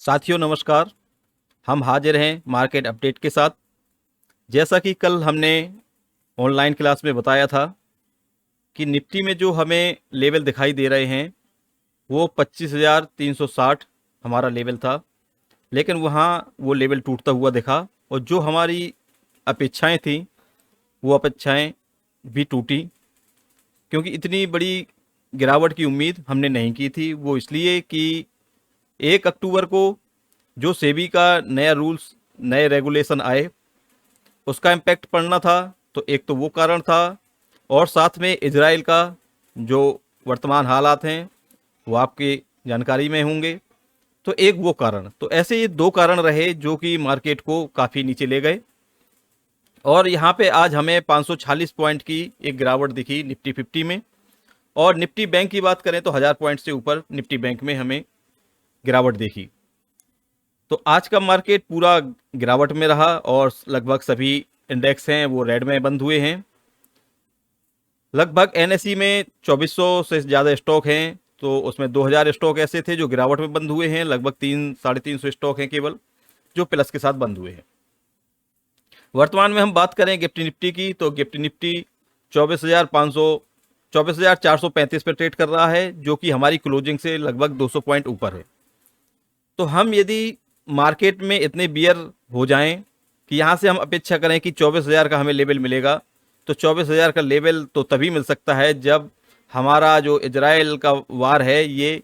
साथियों नमस्कार। हम हाजिर हैं मार्केट अपडेट के साथ। जैसा कि कल हमने ऑनलाइन क्लास में बताया था कि निफ्टी में जो हमें लेवल दिखाई दे रहे हैं वो 25,360 हमारा लेवल था, लेकिन वहाँ वो लेवल टूटता हुआ दिखा और जो हमारी अपेक्षाएं थी वो अपेक्षाएं भी टूटी, क्योंकि इतनी बड़ी गिरावट की उम्मीद हमने नहीं की थी। वो इसलिए कि 1 अक्टूबर को जो सेबी का नया रूल्स, नए रेगुलेशन आए, उसका इम्पैक्ट पड़ना था। तो एक तो वो कारण था, और साथ में इजराइल का जो वर्तमान हालात हैं वो आपकी जानकारी में होंगे। तो एक वो कारण, तो ऐसे ये दो कारण रहे जो कि मार्केट को काफ़ी नीचे ले गए। और यहाँ पे आज हमें 546 पॉइंट की एक गिरावट दिखी निफ्टी 50 में। और निफ्टी बैंक की बात करें तो 1000 पॉइंट से ऊपर निफ्टी बैंक में हमें गिरावट देखी। तो आज का मार्केट पूरा गिरावट में रहा और लगभग सभी इंडेक्स हैं वो रेड में बंद हुए हैं। लगभग एनएसई में 2400 से ज़्यादा स्टॉक हैं, तो उसमें 2000 स्टॉक ऐसे थे जो गिरावट में बंद हुए हैं। लगभग 300-350 स्टॉक हैं केवल जो प्लस के साथ बंद हुए हैं। वर्तमान में हम बात करें गिफ्टी निफ्टी की, तो गिफ्टी निफ्टी 24,435 पर ट्रेड कर रहा है, जो कि हमारी क्लोजिंग से लगभग 200 पॉइंट ऊपर है। तो हम यदि मार्केट में इतने बियर हो जाएं कि यहाँ से हम अपेक्षा करें कि 24,000 का हमें लेवल मिलेगा, तो 24,000 का लेवल तो तभी मिल सकता है जब हमारा जो इजराइल का वार है ये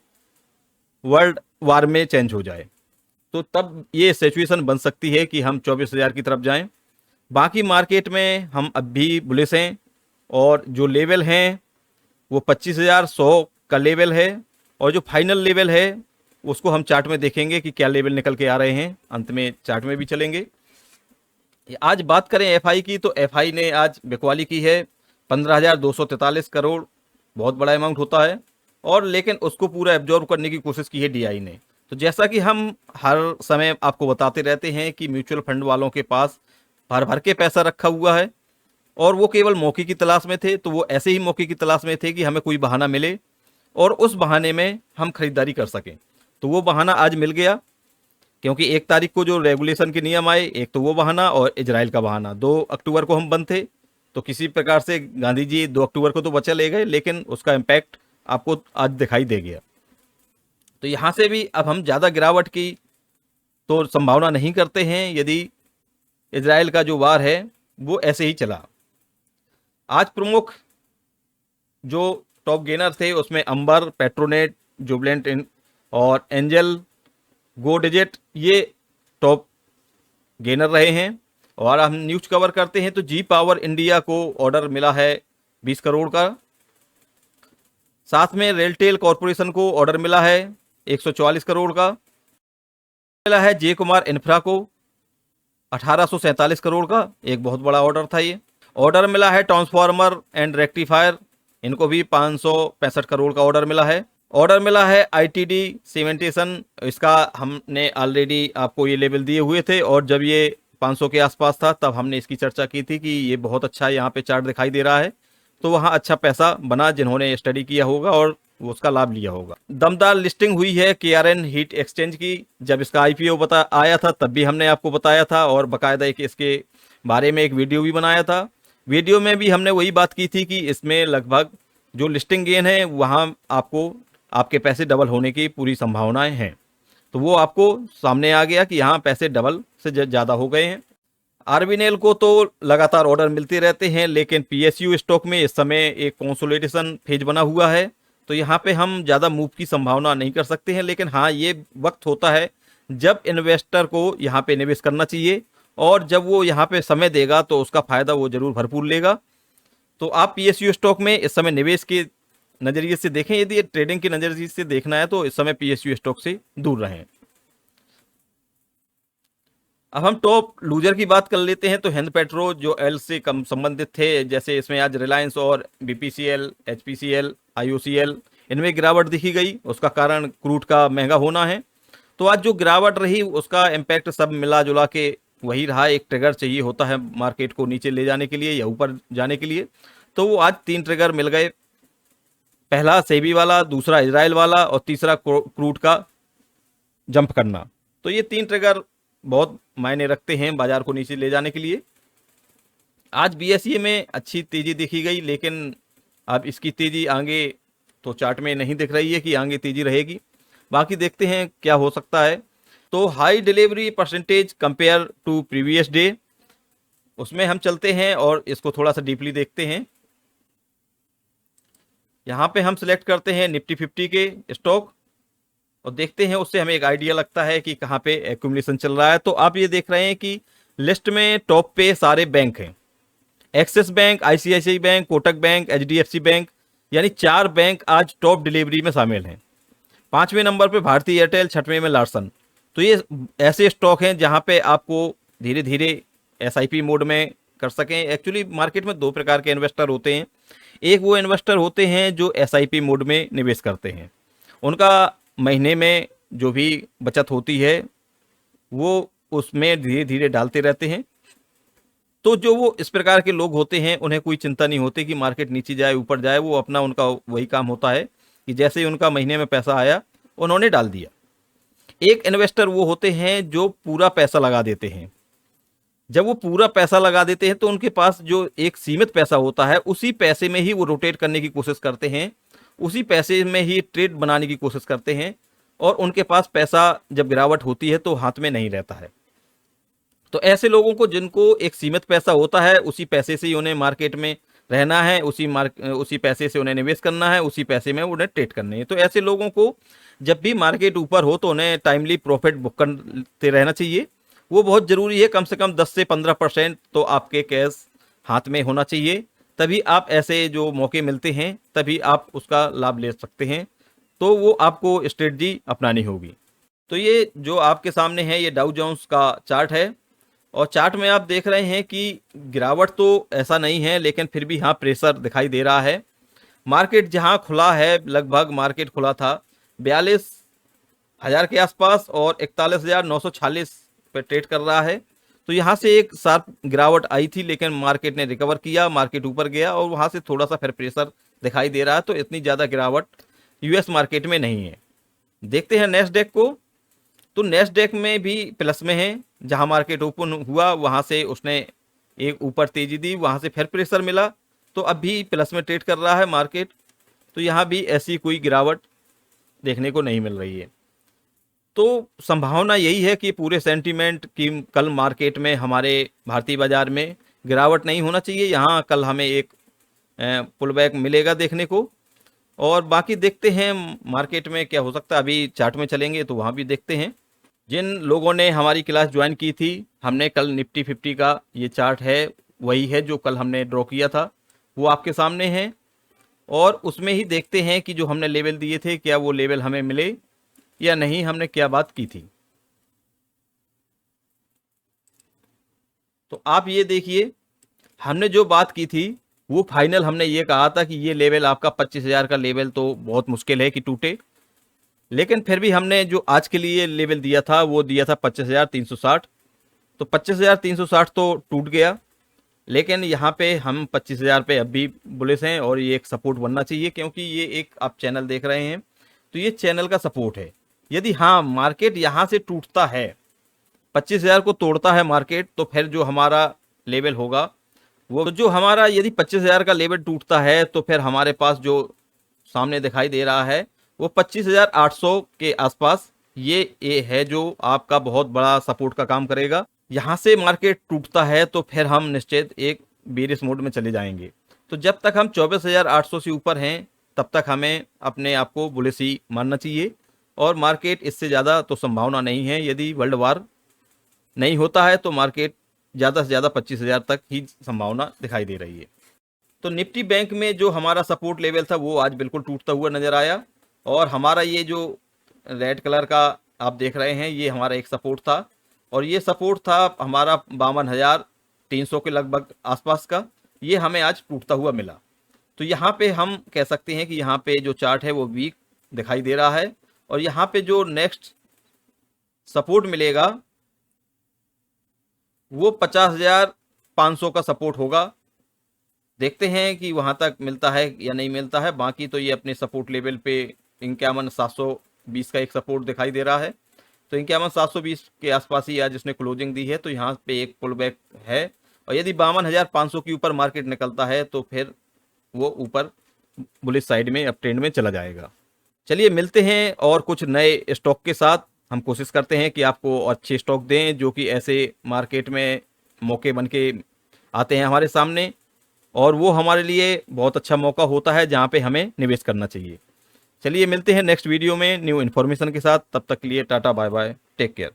वर्ल्ड वार में चेंज हो जाए। तो तब ये सिचुएशन बन सकती है कि हम 24,000 की तरफ जाएं। बाकी मार्केट में हम अब भी बुलिश हैं, और जो लेवल हैं वो 25,100 का लेवल है। और जो फाइनल लेवल है उसको हम चार्ट में देखेंगे कि क्या लेवल निकल के आ रहे हैं, अंत में चार्ट में भी चलेंगे। आज बात करें एफआई की, तो एफआई ने आज बिकवाली की है 15,243 करोड़। बहुत बड़ा अमाउंट होता है, और लेकिन उसको पूरा एब्जॉर्व करने की कोशिश की है डीआई ने। तो जैसा कि हम हर समय आपको बताते रहते हैं कि म्यूचुअल फंड वालों के पास भर भर के पैसा रखा हुआ है, और वो केवल मौके की तलाश में थे। तो वो ऐसे ही मौके की तलाश में थे कि हमें कोई बहाना मिले और उस बहाने में हम खरीदारी कर सकें। तो वो बहाना आज मिल गया, क्योंकि 1 तारीख को जो रेगुलेशन के नियम आए, एक तो वो बहाना और इजराइल का बहाना। 2 अक्टूबर को हम बंद थे, तो किसी प्रकार से गांधी जी 2 अक्टूबर को तो बचा ले गए, लेकिन उसका इम्पैक्ट आपको आज दिखाई दे गया। तो यहाँ से भी अब हम ज़्यादा गिरावट की तो संभावना नहीं करते हैं यदि इजराइल का जो वार है वो ऐसे ही चला। आज प्रमुख जो टॉप गेनर थे उसमें अंबर, पेट्रोनेट, जुबलेंट और एंजल गो डिजिट, ये टॉप गेनर रहे हैं। और हम न्यूज कवर करते हैं तो जी पावर इंडिया को ऑर्डर मिला है 20 करोड़ का। साथ में रेलटेल कॉरपोरेशन को ऑर्डर मिला है 144 करोड़ का। मिला है जे कुमार इंफ्रा को 1847 करोड़ का, एक बहुत बड़ा ऑर्डर था ये। ऑर्डर मिला है ट्रांसफार्मर एंड रेक्टिफायर, इनको भी 565 करोड़ का ऑर्डर मिला है। ऑर्डर मिला है आईटीडी सीमेंटेशन, इसका हमने ऑलरेडी आपको ये लेवल दिए हुए थे, और जब ये 500 के आसपास था तब हमने इसकी चर्चा की थी कि ये बहुत अच्छा यहाँ पे चार्ट दिखाई दे रहा है। तो वहाँ अच्छा पैसा बना जिन्होंने स्टडी किया होगा और उसका लाभ लिया होगा। दमदार लिस्टिंग हुई है केआरएन हीट एक्सचेंज की। जब इसका आईपीओ बता आया था तब भी हमने आपको बताया था, और बाकायदा एक इसके बारे में एक वीडियो भी बनाया था। वीडियो में भी हमने वही बात की थी कि इसमें लगभग जो लिस्टिंग गेन है वहाँ आपको आपके पैसे डबल होने की पूरी संभावनाएं हैं। तो वो आपको सामने आ गया कि यहाँ पैसे डबल से ज़्यादा हो गए हैं। आरबीएनएल को तो लगातार ऑर्डर मिलते रहते हैं, लेकिन पीएसयू स्टॉक में इस समय एक कंसोलिडेशन फेज बना हुआ है। तो यहाँ पे हम ज़्यादा मूव की संभावना नहीं कर सकते हैं, लेकिन हाँ ये वक्त होता है जब इन्वेस्टर को यहाँ पे निवेश करना चाहिए, और जब वो यहाँ पे समय देगा तो उसका फ़ायदा वो ज़रूर भरपूर लेगा। तो आप पीएसयू स्टॉक में इस समय निवेश के नज़रिए से देखें। यदि ट्रेडिंग के नज़रिए से देखना है तो इस समय पीएसयू स्टॉक से दूर रहें। अब हम टॉप लूजर की बात कर लेते हैं, तो हिंद पेट्रो जो एल से कम संबंधित थे, जैसे इसमें आज रिलायंस और बीपीसीएल, एचपीसीएल, आईओसीएल, इनमें गिरावट दिखी गई। उसका कारण क्रूड का महंगा होना है। तो आज जो गिरावट रही उसका इम्पैक्ट सब मिला जुला के वही रहा। एक ट्रिगर चाहिए होता है मार्केट को नीचे ले जाने के लिए या ऊपर जाने के लिए, तो वो आज 3 ट्रिगर मिल गए। पहला सेबी वाला, दूसरा इजराइल वाला, और तीसरा क्रूड का जंप करना। तो ये 3 ट्रिगर बहुत मायने रखते हैं बाजार को नीचे ले जाने के लिए। आज बीएसई में अच्छी तेजी देखी गई, लेकिन अब इसकी तेजी आगे तो चार्ट में नहीं दिख रही है कि आगे तेजी रहेगी। बाकी देखते हैं क्या हो सकता है। तो high delivery percentage compare to previous day, उसमें हम चलते हैं और इसको थोड़ा सा डीपली देखते हैं। यहाँ पे हम सिलेक्ट करते हैं निफ्टी 50 के स्टॉक और देखते हैं, उससे हमें एक आइडिया लगता है कि कहाँ पे एक्यूमुलेशन चल रहा है। तो आप ये देख रहे हैं कि लिस्ट में टॉप पे सारे बैंक हैं, axis bank, ICICI bank, Kotak bank, HDFC bank, यानी 4 बैंक आज टॉप डिलीवरी में शामिल हैं। 5वें नंबर पे भारतीय एयरटेल, 6वें में लार्सन। तो ये ऐसे स्टॉक हैं जहाँ पे आपको धीरे धीरे एसआईपी मोड में कर सकें। एक्चुअली मार्केट में 2 प्रकार के इन्वेस्टर होते हैं। एक वो इन्वेस्टर होते हैं जो एसआईपी मोड में निवेश करते हैं, उनका महीने में जो भी बचत होती है वो उसमें धीरे धीरे डालते रहते हैं। तो जो वो इस प्रकार के लोग होते हैं उन्हें कोई चिंता नहीं होती कि मार्केट नीचे जाए ऊपर जाए, वो अपना उनका वही काम होता है कि जैसे ही उनका महीने में पैसा आया उन्होंने डाल दिया। एक इन्वेस्टर वो होते हैं जो पूरा पैसा लगा देते हैं। जब वो पूरा पैसा लगा देते हैं तो उनके पास जो एक सीमित पैसा होता है उसी पैसे में ही वो रोटेट करने की कोशिश करते हैं, उसी पैसे में ही ट्रेड बनाने की कोशिश करते हैं, और उनके पास पैसा जब गिरावट होती है तो हाथ में नहीं रहता है। तो ऐसे लोगों को जिनको एक सीमित पैसा होता है उसी पैसे से ही उन्हें मार्केट में रहना है, उसी पैसे से उन्हें निवेश करना है, उसी पैसे में उन्हें ट्रेड करने हैं। तो ऐसे लोगों को जब भी मार्केट ऊपर हो तो उन्हें टाइमली प्रॉफिट बुक करते रहना चाहिए। वो बहुत ज़रूरी है। कम से कम 10 से 15% तो आपके कैश हाथ में होना चाहिए, तभी आप ऐसे जो मौके मिलते हैं तभी आप उसका लाभ ले सकते हैं। तो वो आपको स्ट्रेटजी अपनानी होगी। तो ये जो आपके सामने है ये डाउ जोन्स का चार्ट है, और चार्ट में आप देख रहे हैं कि गिरावट तो ऐसा नहीं है, लेकिन फिर भी हाँ प्रेशर दिखाई दे रहा है। मार्केट जहाँ खुला है, लगभग मार्केट खुला था 42,000 के आसपास और 41,946 पे ट्रेड कर रहा है। तो यहाँ से एक शार्प गिरावट आई थी, लेकिन मार्केट ने रिकवर किया, मार्केट ऊपर गया और वहाँ से थोड़ा सा फिर प्रेशर दिखाई दे रहा है। तो इतनी ज़्यादा गिरावट यूएस मार्केट में नहीं है। देखते हैं नेस्डेक को। तो नेस्डेक में भी प्लस में है। जहां मार्केट ओपन हुआ वहां से उसने एक ऊपर तेजी दी, वहां से फिर प्रेशर मिला, तो अब भी प्लस में ट्रेड कर रहा है मार्केट। तो यहां भी ऐसी कोई गिरावट देखने को नहीं मिल रही है। तो संभावना यही है कि पूरे सेंटीमेंट की कल मार्केट में हमारे भारतीय बाजार में गिरावट नहीं होना चाहिए। यहाँ कल हमें एक पुल बैक मिलेगा देखने को, और बाकी देखते हैं मार्केट में क्या हो सकता है। अभी चार्ट में चलेंगे तो वहाँ भी देखते हैं। जिन लोगों ने हमारी क्लास ज्वाइन की थी, हमने कल निफ्टी 50 का ये चार्ट है, वही है जो कल हमने ड्रॉ किया था, वो आपके सामने है। और उसमें ही देखते हैं कि जो हमने लेवल दिए थे क्या वो लेवल हमें मिले या नहीं, हमने क्या बात की थी। तो आप ये देखिए, हमने जो बात की थी वो फाइनल हमने ये कहा था कि ये लेवल आपका 25,000 का लेवल तो बहुत मुश्किल है कि टूटे, लेकिन फिर भी हमने जो आज के लिए लेवल दिया था वो दिया था 25,360। तो 25,360 तो टूट गया, लेकिन यहाँ पे हम 25,000 पे अब भी बुलिश हैं और ये एक सपोर्ट बनना चाहिए, क्योंकि ये एक आप चैनल देख रहे हैं तो ये चैनल का सपोर्ट है। यदि हाँ मार्केट यहाँ से टूटता है, 25,000 को तोड़ता है मार्केट, तो फिर जो हमारा लेवल होगा वो जो हमारा, यदि 25,000 का लेवल टूटता है तो फिर हमारे पास जो सामने दिखाई दे रहा है वो 25,800 के आसपास ये है जो आपका बहुत बड़ा सपोर्ट का काम करेगा। यहाँ से मार्केट टूटता है तो फिर हम निश्चित एक बेरिश मोड में चले जाएंगे। तो जब तक हम 24,800 से ऊपर हैं तब तक हमें अपने आप को बुलिश ही मानना चाहिए, और मार्केट इससे ज़्यादा तो संभावना नहीं है। यदि वर्ल्ड वार नहीं होता है तो मार्केट ज़्यादा से ज़्यादा 25,000 तक ही संभावना दिखाई दे रही है। तो निफ्टी बैंक में जो हमारा सपोर्ट लेवल था वो आज बिल्कुल टूटता हुआ नज़र आया, और हमारा ये जो रेड कलर का आप देख रहे हैं ये हमारा एक सपोर्ट था, और ये सपोर्ट था हमारा 52,300 के लगभग आसपास का, ये हमें आज टूटता हुआ मिला। तो यहाँ पे हम कह सकते हैं कि यहाँ पे जो चार्ट है वो वीक दिखाई दे रहा है, और यहाँ पे जो नेक्स्ट सपोर्ट मिलेगा वो 50,500 का सपोर्ट होगा। देखते हैं कि वहां तक मिलता है या नहीं मिलता है। बाकी तो ये अपने सपोर्ट लेवल पे 51,720 का एक सपोर्ट दिखाई दे रहा है। तो इक्यावन 720 के आसपास ही आज इसने क्लोजिंग दी है, तो यहाँ पे एक पुल बैक है। और यदि 52,500 के ऊपर मार्केट निकलता है तो फिर वो ऊपर बुलिश साइड में, अप ट्रेंड में चला जाएगा। चलिए मिलते हैं और कुछ नए स्टॉक के साथ। हम कोशिश करते हैं कि आपको अच्छे स्टॉक दें जो कि ऐसे मार्केट में मौके बन के आते हैं हमारे सामने, और वो हमारे लिए बहुत अच्छा मौका होता है जहाँ पे हमें निवेश करना चाहिए। चलिए मिलते हैं नेक्स्ट वीडियो में न्यू इन्फॉर्मेशन के साथ। तब तक के लिए tata bye bye, take care.